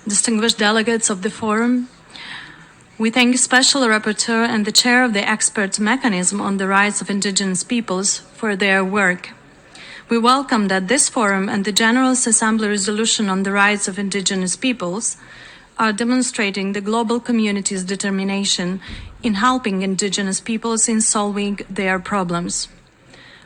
distinguished delegates of the forum. We thank Special Rapporteur and the Chair of the Expert Mechanism on the Rights of Indigenous Peoples for their work. We welcome that this forum and the General Assembly resolution on the rights of Indigenous peoples are demonstrating the global community's determination in helping Indigenous peoples in solving their problems.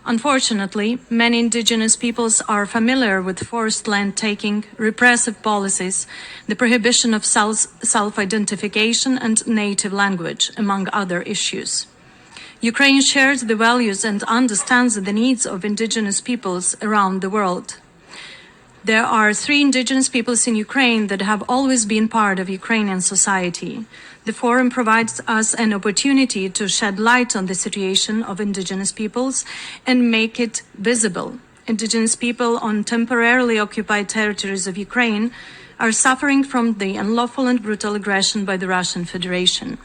Unfortunately, many Indigenous peoples are familiar with forced land taking, repressive policies, the prohibition of self-identification and native language, among other issues. Ukraine shares the values and understands the needs of Indigenous peoples around the world. There are 3 Indigenous peoples in Ukraine that have always been part of Ukrainian society. The forum provides us an opportunity to shed light on the situation of Indigenous peoples and make it visible. Indigenous people on temporarily occupied territories of Ukraine are suffering from the unlawful and brutal aggression by the Russian Federation.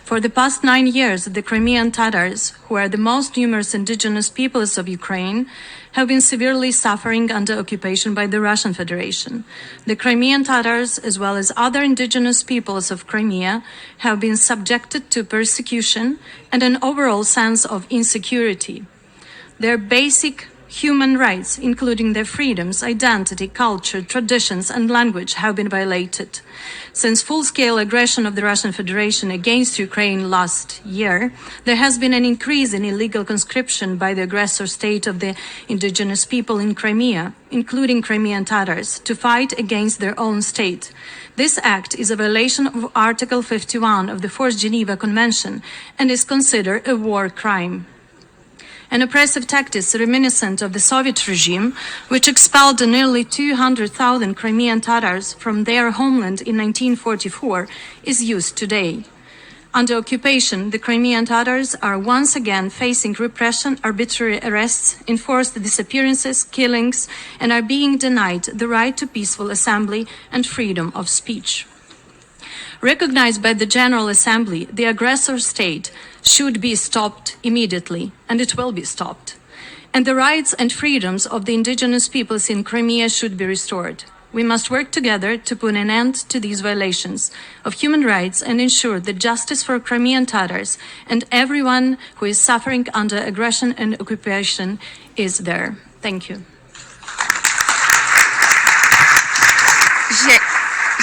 For the past 9 years, the Crimean Tatars, who are the most numerous indigenous peoples of Ukraine, have been severely suffering under occupation by the Russian Federation. The Crimean Tatars, as well as other indigenous peoples of Crimea, have been subjected to persecution and an overall sense of insecurity. Their basic human rights, including their freedoms, identity, culture, traditions, and language, have been violated. Since full-scale aggression of the Russian Federation against Ukraine last year, there has been an increase in illegal conscription by the aggressor state of the indigenous people in Crimea, including Crimean Tatars, to fight against their own state. This act is a violation of Article 51 of the Fourth Geneva Convention and is considered a war crime. An oppressive tactic reminiscent of the Soviet regime, which expelled nearly 200,000 Crimean Tatars from their homeland in 1944, is used today. Under occupation, the Crimean Tatars are once again facing repression, arbitrary arrests, enforced disappearances, killings, and are being denied the right to peaceful assembly and freedom of speech. Recognized by the General Assembly, the aggressor state should be stopped immediately, and it will be stopped. And the rights and freedoms of the indigenous peoples in Crimea should be restored. We must work together to put an end to these violations of human rights and ensure that justice for Crimean Tatars and everyone who is suffering under aggression and occupation is there. Thank you.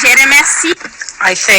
Je remercie. I thank